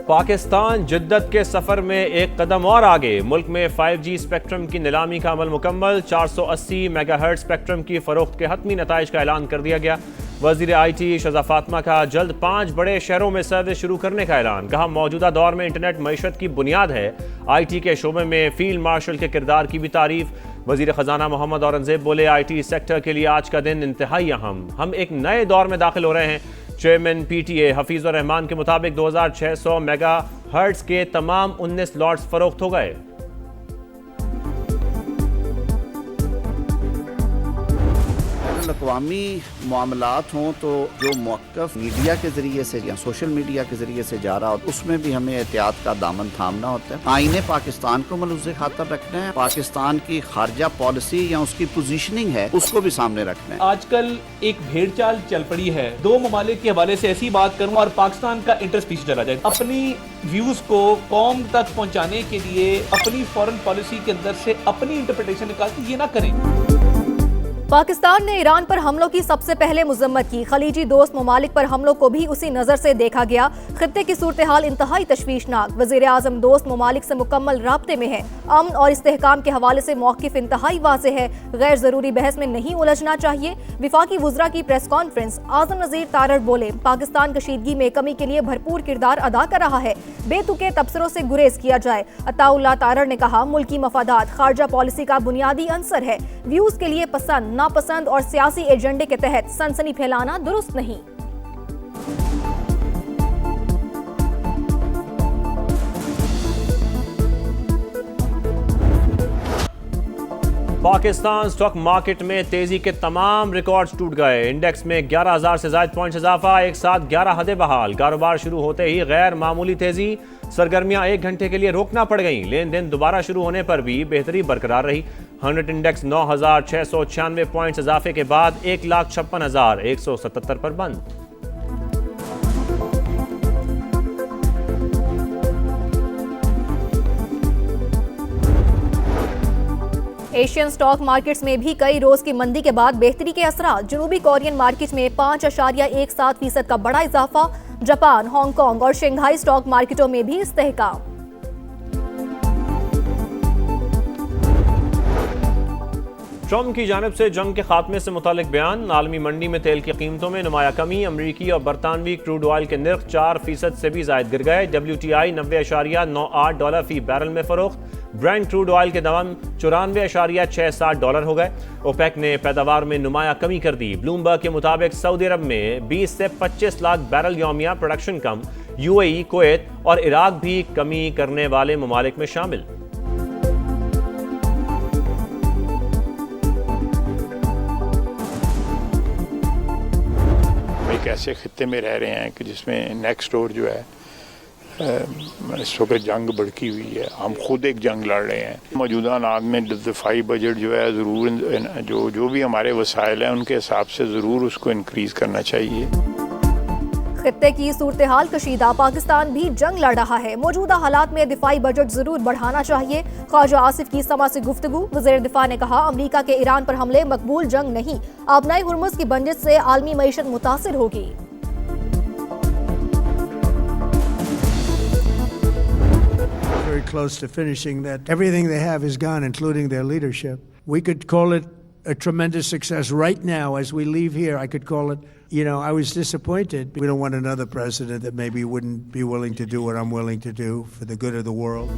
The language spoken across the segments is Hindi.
पाकिस्तान जिद्दत के सफर में एक कदम और आगे। मुल्क में 5G स्पेक्ट्रम की नीलामी का अमल मुकम्मल। 480 मेगाहर्ट्ज स्पेक्ट्रम की फरोख्त के हतमी नताइज का ऐलान कर दिया गया। वज़ीर IT शहज़ाद फातिमा का जल्द 5 बड़े शहरों में सर्विस शुरू करने का ऐलान। कहा, मौजूदा दौर में इंटरनेट मईशत की बुनियाद है। IT के शोबे में फील्ड मार्शल के किरदार की भी तारीफ। वज़ीर ख़जाना मोहम्मद औरंगज़ेब बोले, IT सेक्टर के लिए आज का दिन इंतहाई अहम। हम एक नए दौर में दाखिल हो रहे हैं। चेयरमैन PTA हफीज़ुर रहमान के मुताबिक 2600 मेगा हर्ट्ज के तमाम 19 लॉट्स फरोख्त हो गए। अक़वामी मामलात हों तो जो मौक़िफ़ मीडिया के ज़रिए से या सोशल मीडिया के ज़रिए से जा रहा हो, उसमें भी हमें एहतियात का दामन थामना होता है। आईने पाकिस्तान को मलूज़ खातर रखना है, पाकिस्तान की खारजा पॉलिसी या उसकी पोजीशनिंग है उसको भी सामने रखना है। आजकल एक भेड़चाल चल पड़ी है, दो ममालिक के हवाले से ऐसी बात करूँ और पाकिस्तान का इंटरेस्ट पीछे चला जाए। अपनी व्यूज को कौम तक पहुँचाने के लिए अपनी फॉरेन पॉलिसी के अंदर से अपनी इंटरप्रिटेशन निकाल के ये ना करें। पाकिस्तान ने ईरान पर हमलों की सबसे पहले मजम्मत की। खलीजी दोस्त ममालिक पर हमलों को भी उसी नजर से देखा गया। खित्ते की सूरत हाल इंतहाई तशवीशनाक। वज़ीर आज़म दोस्त ममालिक से मुकम्मल राब्ते में है। अमन और इस्तेहकाम के हवाले से मौक़िफ़ इंतहाई वाज़ेह है। गैर जरूरी बहस में नहीं उलझना चाहिए। विफाकी वुज़रा की प्रेस कॉन्फ्रेंस। आज़म नज़ीर तारड़ बोले, पाकिस्तान कशीदगी में कमी के लिए भरपूर किरदार अदा कर रहा है। बेतुके तबसरों से गुरेज किया जाए। अताउल्लाह तारड़ ने कहा, मुल्की मफादात खारजा पॉलिसी का बुनियादी अंसर है। व्यूज के लिए पसंद नापसंद और सियासी एजेंडे के तहत सनसनी फैलाना दुरुस्त नहीं। पाकिस्तान स्टॉक मार्केट में तेजी के तमाम रिकॉर्ड्स टूट गए। इंडेक्स में 11,000 से ज्यादा पॉइंट्स इजाफा। एक साथ 11 हदें बहाल। कारोबार शुरू होते ही गैर मामूली तेजी। सरगर्मियां 1 घंटे के लिए रोकना पड़ गई। लेन देन दोबारा शुरू होने पर भी बेहतरी बरकरार रही। 100 इंडेक्स 9,696 पॉइंट्स इजाफे के बाद 1,56,177 पर बंद। एशियन स्टॉक मार्केट्स में भी कई रोज की मंदी के बाद बेहतरी के असरा। जनूबी कोरियन मार्केट में 5.17% का बड़ा इजाफा। जापान, हांगकांग और शंघाई स्टॉक मार्केटों में भी इस्तेहकाम। ट्रंप की जानिब से जंग के खात्मे से मुतालिक बयान। आलमी मंडी में तेल की कीमतों में नुमाया कमी। अमरीकी और बरतानवी क्रूड ऑयल के निर्ख 4% से भी जायद गिर गए। WTI $90.98 फी बैरल में फरोख्त। ब्रेंट क्रूड ऑयल के दाम $94.67 हो गए। ओपेक ने पैदावार में नुमाया कमी कर दी। ब्लूमबर्ग के मुताबिक सऊदी अरब में 20 से 25 लाख बैरल यौमिया प्रोडक्शन कम। UAE, कुवैत और इराक भी कमी करने वाले ममालिक में शामिल। एक ऐसे खित्ते में रह रहे हैं कि जिसमें नेक्स्ट डोर जो है इस वक्त जंग भड़की हुई है। हम खुद एक जंग लड़ रहे हैं। मौजूदा हालात में दफाई बजट जो है ज़रूर जो भी हमारे वसाइल हैं उनके हिसाब से ज़रूर उसको इंक्रीज़ करना चाहिए। खित्ते की सूरत हाल कशीदा। पाकिस्तान भी जंग लड़ रहा है। मौजूदा हालात में दिफाई बजट जरूर बढ़ाना चाहिए। ख्वाजा आसिफ की समा से गुफ्तगू। वज़ीर दिफा ने कहा, अमरीका के ईरान पर हमले मकबूल जंग नहीं। आबनाई हुर्मुज़ की बंदिश से आलमी मईशत मुतासिर होगी। Very close to finishing that. Everything they have is gone, including their leadership. We could call it a tremendous success right now as we leave here. I could call it, I was disappointed. We don't want another president that maybe wouldn't be willing to do what I'm willing to do for the good of the world.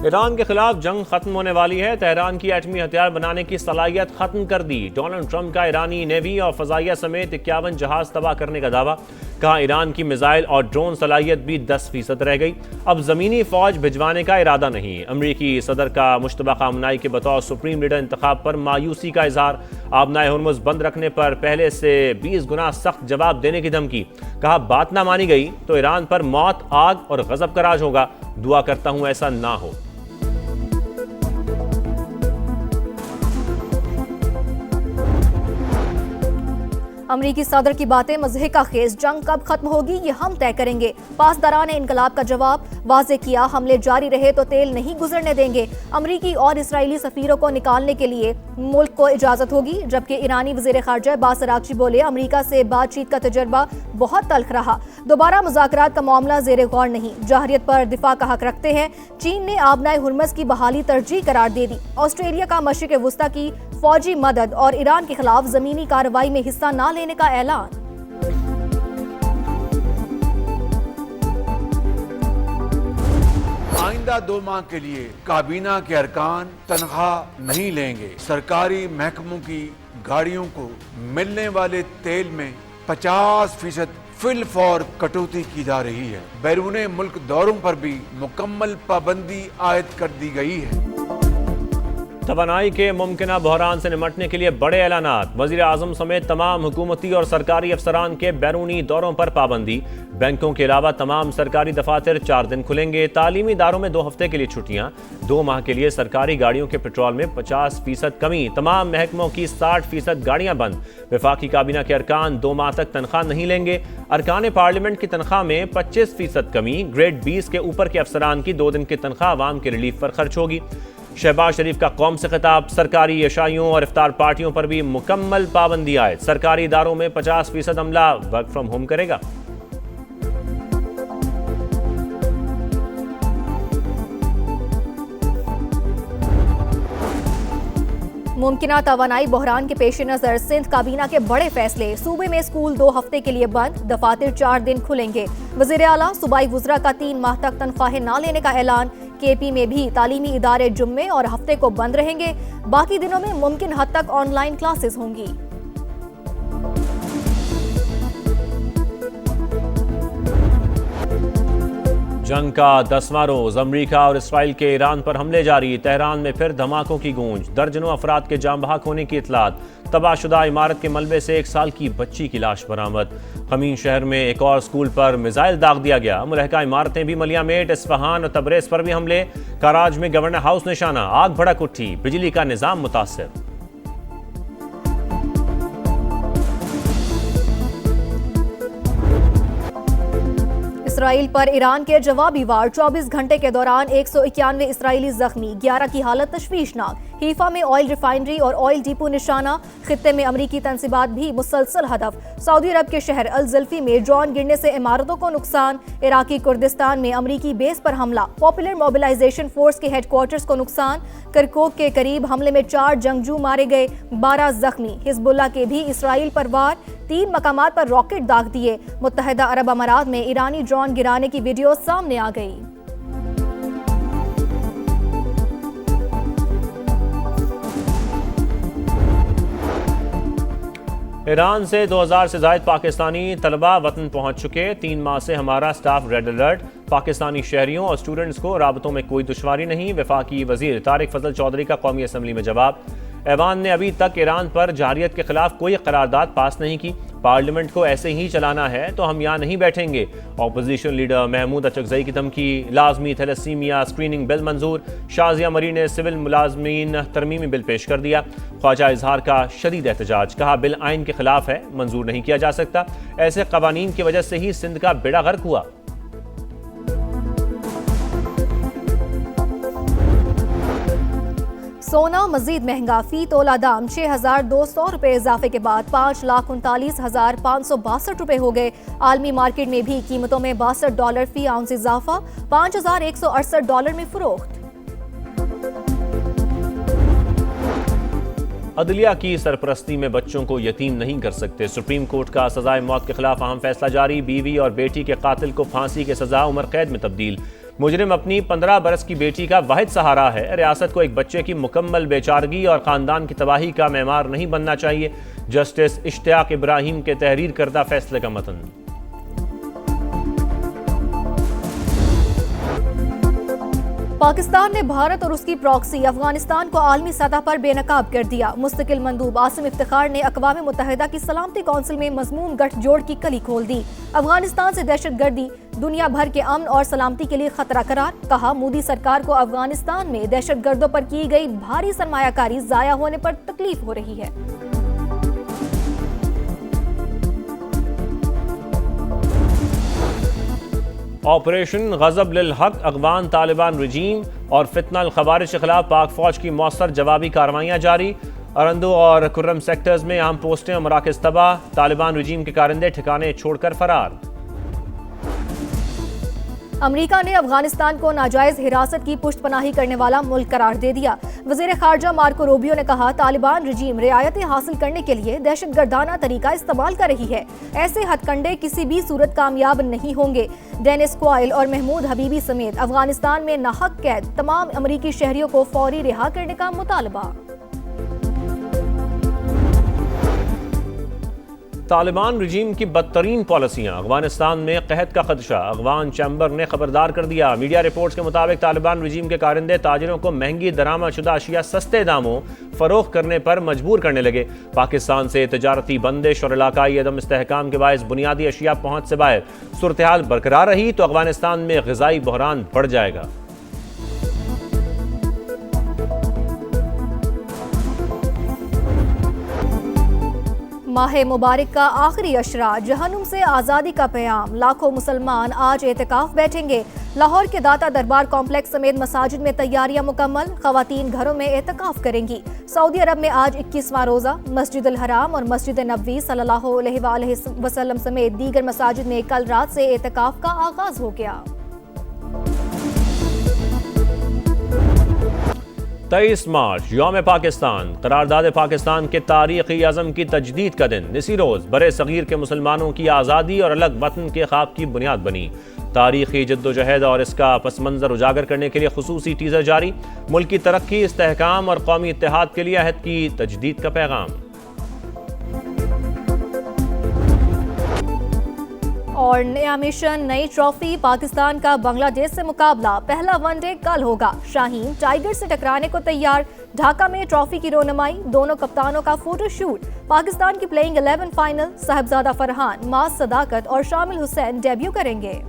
Iran के खिलाफ जंग खत्म होने वाली है। तेहरान की एटमी हथियार बनाने की सलाहियत खत्म कर दी। डोनाल्ड ट्रंप का ईरानी नेवी और फजाइया समेत 51 जहाज तबाह करने का दावा। कहा, ईरान की मिसाइल और ड्रोन सलाहियत भी 10% रह गई। अब जमीनी फौज भिजवाने का इरादा नहीं। अमरीकी सदर का मुश्तबा खामनाई के बतौर सुप्रीम लीडर इंतखाब पर मायूसी का इजहार। आबनाए हुर्मुज़ बंद रखने पर पहले से 20 गुना सख्त जवाब देने की धमकी। कहा, बात ना मानी गई तो ईरान पर मौत, आग और गजब का राज होगा। दुआ करता हूं ऐसा ना हो। अमरीकी सदर की बातें मज़हे का खेज, जंग कब खत्म होगी ये हम तय करेंगे। पासदारान इनकलाब का जवाब वाज़े किया, हमले जारी रहे तो तेल नहीं गुजरने देंगे। अमरीकी और इसराइली सफीरों को निकालने के लिए मुल्क को इजाजत होगी। जबकि ईरानी वज़ीर ख़ारजा अब्बास अराग़ची बोले, अमरीका से बातचीत का तजर्बा बहुत तल्ख रहा, दोबारा मुज़ाकरात का मामला ज़ेरे गौर नहीं, जाहरियत पर दिफा का हक रखते हैं। चीन ने आबनाए हुर्मज़ की बहाली तरजीह करार दे दी। ऑस्ट्रेलिया का मशरिक़ वुस्ता की फौजी मदद और ईरान के खिलाफ जमीनी कार्रवाई में हिस्सा न लेने का ऐलान। आइंदा 2 माह के लिए काबीना के अरकान तनख्वाह नहीं लेंगे। सरकारी महकमों की गाड़ियों को मिलने वाले तेल में 50% फिल फॉर कटौती की जा रही है। बैरूने मुल्क दौरों पर भी मुकम्मल पाबंदी आयद कर दी गई है। तवानाई के मुमकिना बहरान से निमटने के लिए बड़े ऐलानात। वज़ीर आज़म समेत तमाम हुकूमती और सरकारी अफसरान के बैरूनी दौरों पर पाबंदी। बैंकों के अलावा तमाम सरकारी दफातर 4 दिन खुलेंगे। तालीमी इदारों में 2 हफ्ते के लिए छुट्टियां। 2 माह के लिए सरकारी गाड़ियों के पेट्रोल में 50% कमी। तमाम महकमों की 60% गाड़ियां बंद। वफाकी काबीना के अरकान 2 माह तक तनख्वाह नहीं लेंगे। अरकान पार्लियामेंट की तनख्वाह में 25% कमी। ग्रेड 20 के ऊपर के अफसरान की 2 दिन की तनख्वाह अवाम के रिलीफ पर खर्च होगी। शहबाज शरीफ का कौम से खिताब। सरकारी यशाइयों और इफ्तार पार्टियों पर भी मुकम्मल पाबंदी आए। सरकारी इदारों में 50% अमला वर्क फ्रॉम होम करेगा। मुमकिना तवानाई बहरान के पेश नज़र सिंध काबीना के बड़े फैसले। सूबे में स्कूल 2 हफ्ते के लिए बंद, दफातर 4 दिन खुलेंगे। वज़ीर आला सूबाई वुज़रा का 3 माह तक तनख्वाहें न लेने का ऐलान। केपी में भी तालीमी इदारे जुम्मे और हफ्ते को बंद रहेंगे। बाकी दिनों में मुमकिन हद तक ऑनलाइन क्लासेस होंगी। जंग का 10वां रोज अमरीका और इसराइल के ईरान पर हमले जारी। तेहरान में फिर धमाकों की गूंज। दर्जनों अफराद के जाम बहक होने की इतलात। तबाहशुदा इमारत के मलबे से 1 साल की बच्ची की लाश बरामद। खमीन शहर में एक और स्कूल पर मिसाइल दाग दिया गया। मुलहका इमारतें भी मलियामेट। इस्फहान और तबरेज पर भी हमले। कराज में गवर्नर हाउस निशाना। आग भड़क उठी। बिजली का निजाम मुतासर। इसराइल पर ईरान के जवाबी वार। 24 घंटे के दौरान 191 इसराइली जख्मी, 11 की हालत तशवीशनाक। हीफा में ऑयल रिफाइनरी और ऑयल डिपो निशाना। खित्ते में अमरीकी तंसीबात भी मुसलसल हदफ। सऊदी अरब के शहर अल ज़ल्फी में ड्रोन गिरने से इमारतों को नुकसान। इराकी कुर्दिस्तान में अमरीकी बेस पर हमला। पॉपुलर मोबिलाइजेशन फोर्स के हेडक्वार्टर्स को नुकसान। करकोक के करीब हमले में 4 जंगजू मारे गए, 12 जख्मी। हिजबुल्लाह के भी इसराइल पर वार। 3 मकामात पर रॉकेट दाग दिए। मुत्तहिदा अरब अमारात में ईरानी ड्रोन गिराने की वीडियो सामने आ गई। ईरान से 2000 से ज़ायद पाकिस्तानी तलबा वतन पहुंच चुके। 3 माह से हमारा स्टाफ रेड अलर्ट। पाकिस्तानी शहरियों और स्टूडेंट्स को राबतों में कोई दुश्वारी नहीं। वफाकी वजीर तारिक फजल चौधरी का कौमी असम्बली में जवाब। ऐवान ने अभी तक ईरान पर जारियत के खिलाफ कोई करारदाद पास नहीं की। पार्लियामेंट को ऐसे ही चलाना है तो हम यहाँ नहीं बैठेंगे। ऑपोजिशन लीडर महमूद अचकजई की धमकी। लाजमी थैलेसीमिया स्क्रीनिंग बिल मंजूर। शाजिया मरी ने सिविल मुलाजमीन तरमीमी बिल पेश कर दिया। ख्वाजा इजहार का शदीद एहतजाज। कहा बिल आइन के खिलाफ है, मंजूर नहीं किया जा सकता। ऐसे कवानीन की वजह से ही सिंध का बेड़ा गर्क हुआ। सोना मजीद महंगा। फी तोला दाम 6,200 रुपए इजाफे के बाद 5,39,562 रुपए हो गए। आलमी मार्केट में भी कीमतों में $62 फी आउंस इजाफा। $5,168 में फरोख्त। अदलिया की सरपरस्ती में बच्चों को यतीम नहीं कर सकते। सुप्रीम कोर्ट का सजाए मौत के खिलाफ अहम फैसला जारी। बीवी और बेटी के कातिल को फांसी की सजा उम्र कैद में तब्दील। मुजरिम अपनी 15 बरस की बेटी का वाहिद सहारा है। रियासत को एक बच्चे की मुकम्मल बेचारगी और खानदान की तबाही का मेमार नहीं बनना चाहिए। जस्टिस इश्तियाक इब्राहिम के तहरीर करदा फैसले का मतन। पाकिस्तान ने भारत और उसकी प्रॉक्सी अफगानिस्तान को आलमी सतह पर बेनकाब कर दिया। मुस्तकिल मंदूब आसिम इफ्तिखार ने अक़वाम मुत्तहिदा की सलामती कौंसिल में मजमून गठजोड़ की कली खोल दी। अफगानिस्तान से दहशतगर्दी दुनिया भर के अमन और सलामती के लिए खतरा करार। कहा मोदी सरकार को अफगानिस्तान में दहशतगर्दों पर की गई भारी सरमायाकारी जाया होने पर तकलीफ हो रही है। ऑपरेशन गज़ब लिल हक, अफगान तालिबान रजीम और फितना खवारिज के खिलाफ पाक फौज की मौसर जवाबी कार्रवाइयाँ जारी। अरंदो और खुर्रम सेक्टर्स में अहम पोस्टें और मराकज़ तबाह, तालिबान रजीम के कारिंदे ठिकाने छोड़कर फरार। अमेरिका ने अफगानिस्तान को नाजायज हिरासत की पुष्टपनाही करने वाला मुल्क करार दे दिया। वज़ीर खारजा मार्को रूबियो ने कहा, तालिबान रजीम रियायतें हासिल करने के लिए दहशतगर्दाना तरीका इस्तेमाल कर रही है। ऐसे हथकंडे किसी भी सूरत कामयाब नहीं होंगे। डेनिस क्वाइल और महमूद हबीबी समेत अफगानिस्तान में नाहक कैद तमाम अमरीकी शहरियों को फौरी रिहा करने का मुतालबा। तालिबान रजीम की बदतरीन पॉलिसियां, अफगानिस्तान में कहत का खदशा, अफगान चैम्बर ने खबरदार कर दिया। मीडिया रिपोर्ट्स के मुताबिक तालिबान रजीम के कारिंदे ताजिरों को महंगी दरामदशुदा अशिया सस्ते दामों फरोख्त करने पर मजबूर करने लगे। पाकिस्तान से तजारती बंदिश और इलाकाई अदम इस्तेहकाम के बायस बुनियादी अशिया पहुंच से बाहर सूरत हाल बरकरार रही तो अफगानिस्तान में ग़िज़ाई बहरान बढ़ जाएगा। माह मुबारक का आखिरी अशरा, जहन्नुम से आज़ादी का पैगाम, लाखों मुसलमान आज एतकाफ बैठेंगे। लाहौर के दाता दरबार कॉम्प्लेक्स समेत मसाजिद में तैयारियां मुकम्मल, खवातीन घरों में एतकाफ करेंगी। सऊदी अरब में आज 21वां रोज़ा, मस्जिद अल हराम और मस्जिद नबवी सल्लल्लाहु अलैहि वसल्लम समेत दीगर मसाजिद में कल रात से एतकाफ का आगाज हो गया। 23 मार्च यौम पाकिस्तान, करारदाद पाकिस्तान के तारीखी अज़म की तजदीद का दिन। इसी रोज़ बरे सगीर के मुसलमानों की आज़ादी और अलग वतन के ख्वाब की बुनियाद बनी। तारीखी जद्दोजहद और इसका पस मंज़र उजागर करने के लिए खुसूसी टीज़र जारी। मुल्क की तरक्की, इस्तेहकाम और कौमी इत्तेहाद के लिए अहद की तजदीद का पैगाम। और नया मिशन, नई ट्रॉफी, पाकिस्तान का बांग्लादेश से मुकाबला। पहला वनडे कल होगा। शाहीन टाइगर से टकराने को तैयार। ढाका में ट्रॉफी की रोनमाई, दोनों कप्तानों का फोटो शूट। पाकिस्तान की प्लेइंग 11 फाइनल, साहिबजादा फरहान, मास सदाकत और शामिल हुसैन डेब्यू करेंगे।